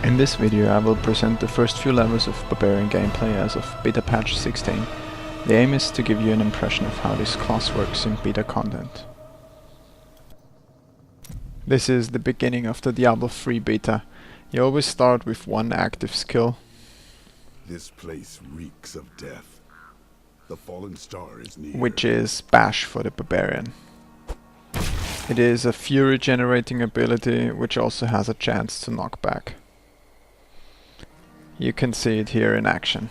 In this video I will present the first few levels of Barbarian gameplay as of beta patch 16. The aim is to give you an impression of how this class works in beta content. This is the beginning of the Diablo 3 beta. You always start with one active skill. This place reeks of death. The fallen star is near. Which is Bash for the Barbarian. It is a fury generating ability which also has a chance to knock back. You can see it here in action.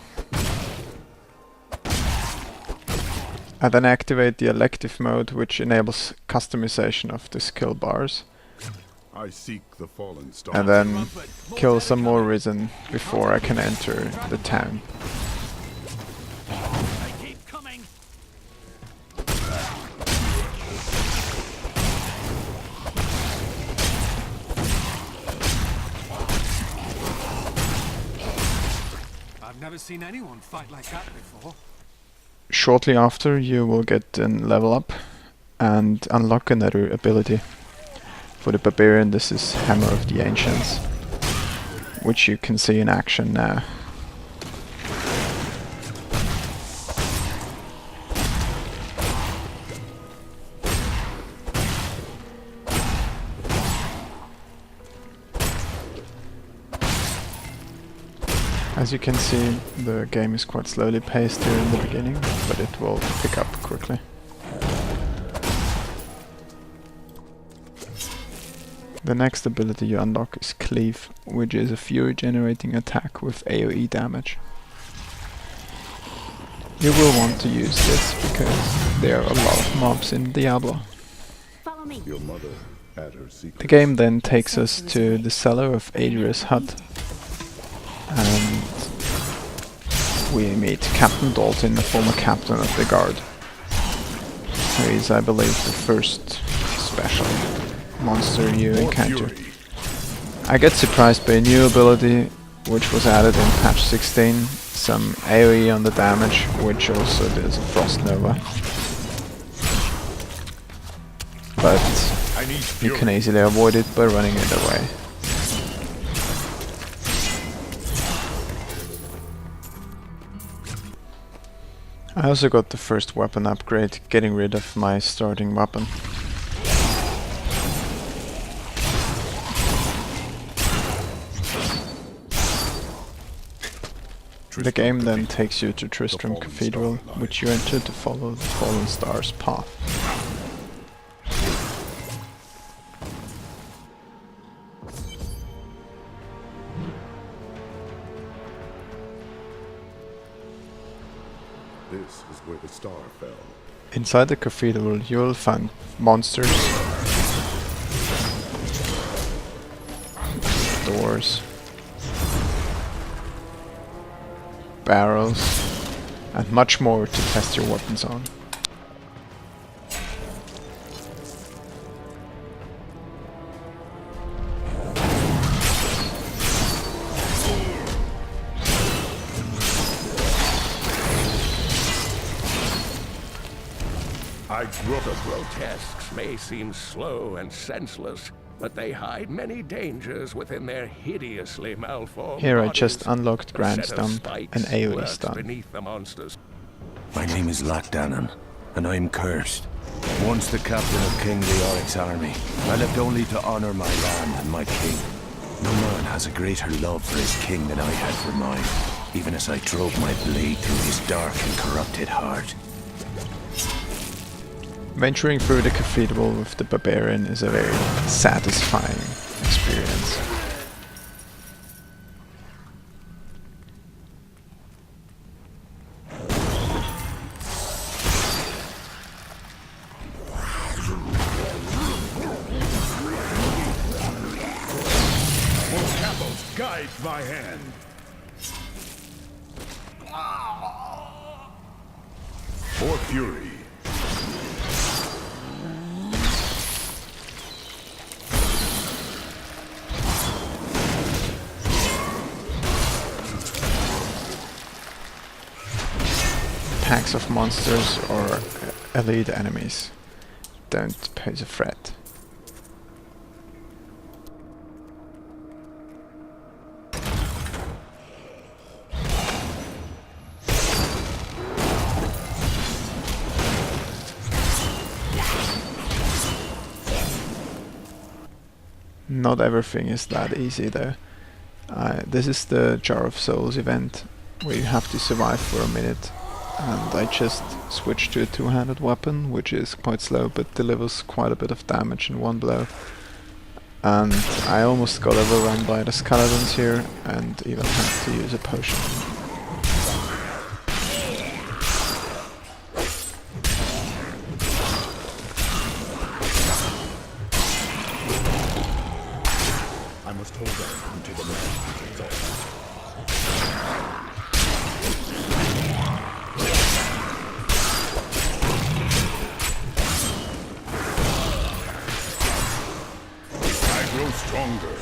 I then activate the elective mode, which enables customization of the skill bars. I seek the fallen star. And then kill some more Risen before I can enter the town. I've never seen anyone fight like that before. Shortly after, you will get a level up and unlock another ability. For the Barbarian, this is Hammer of the Ancients, which you can see in action now. As you can see, the game is quite slowly paced here in the beginning, but it will pick up quickly. The next ability you unlock is Cleave, which is a fury generating attack with AoE damage. You will want to use this because there are a lot of mobs in Diablo. Follow me. Your mother had her secret. The game then takes us to the cellar of Adria's hut. And we meet Captain Dalton, the former captain of the guard. Who is, I believe, the first special monster you encounter. I get surprised by a new ability which was added in patch 16, some AoE on the damage, which also does a Frost Nova. But you can easily avoid it by running it away. I also got the first weapon upgrade, getting rid of my starting weapon. The game then takes you to Tristram Cathedral, which you enter to follow the Fallen Star's path. This is where the star fell. Inside the cathedral you will find monsters, doors, barrels, and much more to test your weapons on. The grotesques may seem slow and senseless, but they hide many dangers within their hideously malformed Here I bodies. just unlocked A Grand set of Stump spikes and AoE lurks stun. beneath the monsters. My name is Lochdannon, and I'm cursed. Once the captain of King Leoric's army, I left only to honor my land and my king. No man has a greater love for his king than I had for mine, even as I drove my blade through his dark and corrupted heart. Venturing through the cathedral with the Barbarian is a very satisfying experience. Capos, guide my hand. More fury. Packs of monsters or elite enemies don't pose a threat. Not everything is that easy though. This is the Jar of Souls event, where you have to survive for a minute, and I just switched to a two-handed weapon, which is quite slow but delivers quite a bit of damage in one blow. And I almost got overrun by the skeletons here, and even had to use a potion. I must hold on until the man is off. I grow stronger.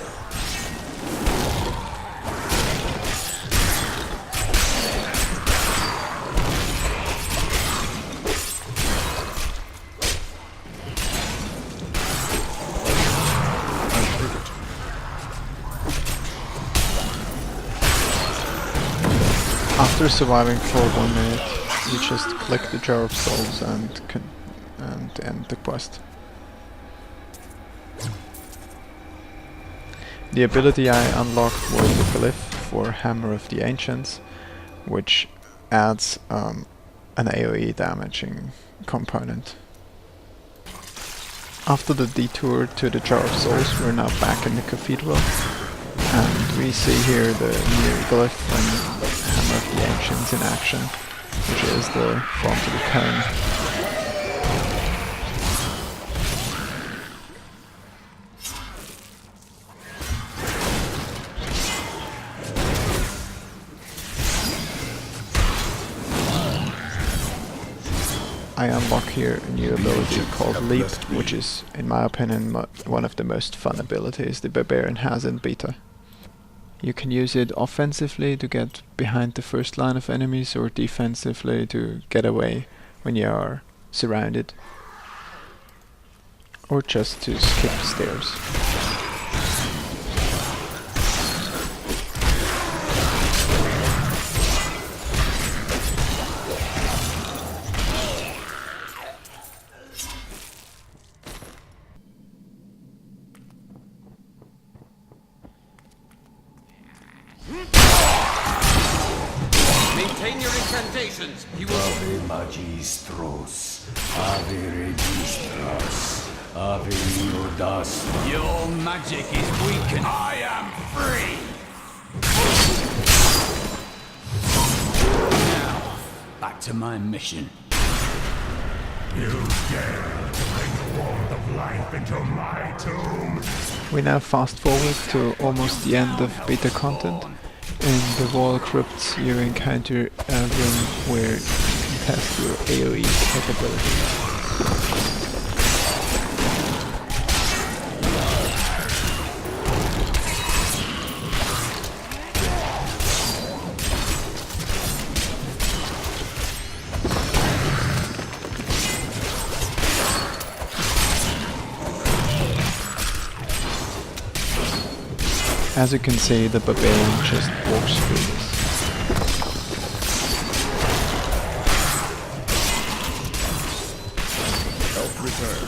After surviving for 1 minute, you just click the Jar of Souls and end the quest. The ability I unlocked was the glyph for Hammer of the Ancients, which adds an AoE damaging component. After the detour to the Jar of Souls, we're now back in the cathedral, and we see here the new glyph and Hammer of the Ancients in action, which is the front of the cone. I unlock here a new ability called Leap, which is, in my opinion, one of the most fun abilities the Barbarian has in beta. You can use it offensively to get behind the first line of enemies, or defensively to get away when you are surrounded, or just to skip stairs. Maintain your incantations. You will. Ave magistros, ave registros, ave audas. Your magic is weakened. I am free. Now, back to my mission. You dare to bring the warmth of life into my tomb? We now fast forward to almost the end of beta content. In the wall crypts you encounter a room where you can test your AoE capabilities. As you can see, the Barbarian just walks through this. Health return.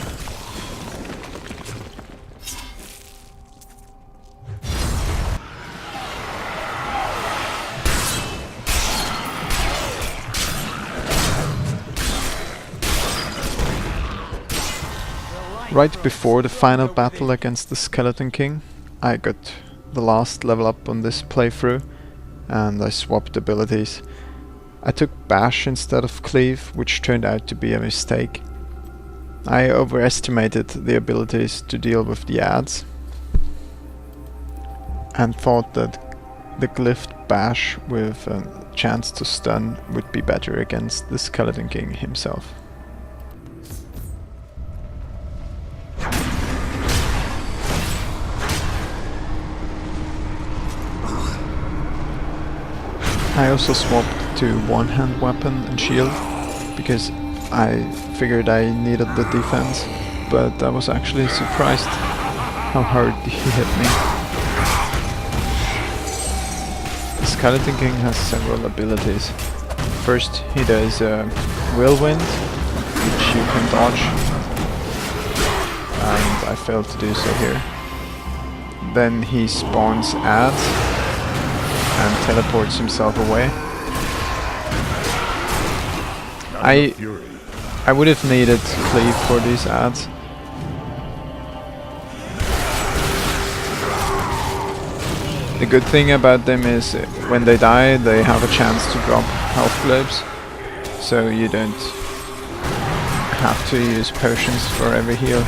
Right before the final battle against the Skeleton King, I got the last level up on this playthrough, and I swapped abilities. I took Bash instead of Cleave, which turned out to be a mistake. I overestimated the abilities to deal with the adds, and thought that the glyphed Bash with a chance to stun would be better against the Skeleton King himself. I also swapped to one-hand weapon and shield, because I figured I needed the defense, but I was actually surprised how hard he hit me. The Skeleton King has several abilities. First he does Whirlwind, which you can dodge, and I failed to do so here. then he spawns ads and teleports himself away. I would have needed cleave for these ads. The good thing about them is when they die they have a chance to drop health globes, so you don't have to use potions for every heal.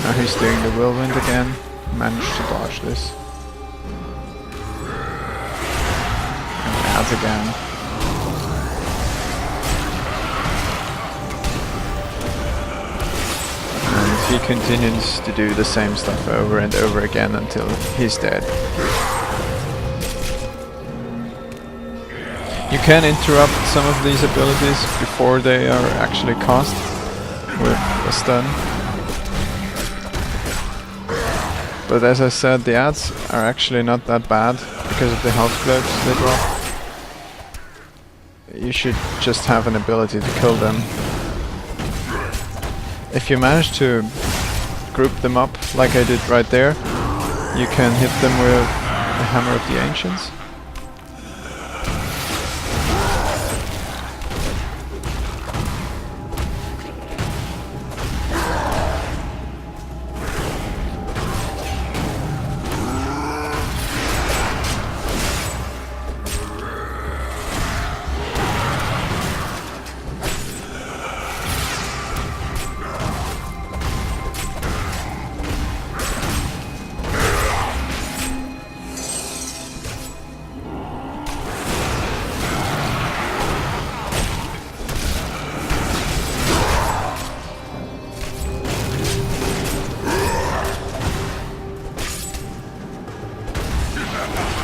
Now he's doing the whirlwind again. Managed to dodge this. And adds again. And he continues to do the same stuff over and over again until he's dead. You can interrupt some of these abilities before they are actually cast with a stun. But as I said, the ads are actually not that bad because of the health globes they drop. You should just have an ability to kill them. If you manage to group them up like I did right there, you can hit them with the Hammer of the Ancients.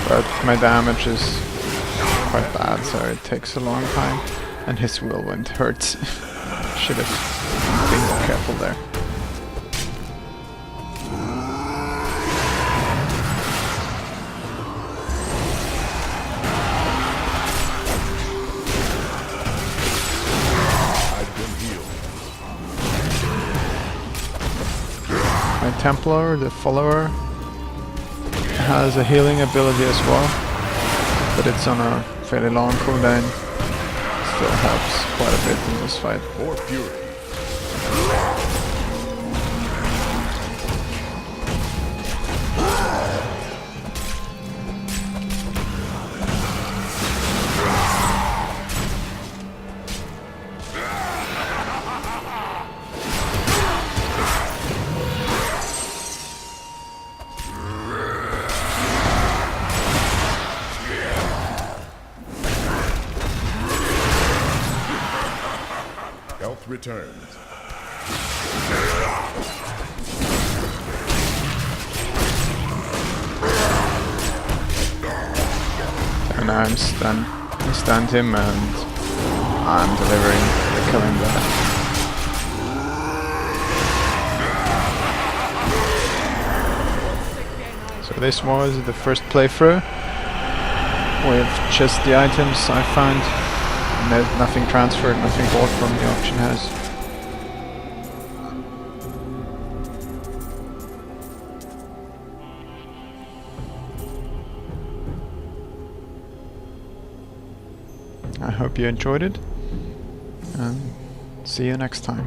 But my damage is quite bad, so it takes a long time. And his whirlwind hurts. Should have been more careful there. My Templar, the follower, has a healing ability as well, but it's on a fairly long cooldown. Still helps quite a bit in this fight. For fury. Health returned. And now I'm stunned. I stunned him and I'm delivering the killing blow. So this was the first playthrough with just the items I found. Nothing transferred, nothing bought from the auction house. I hope you enjoyed it, and see you next time.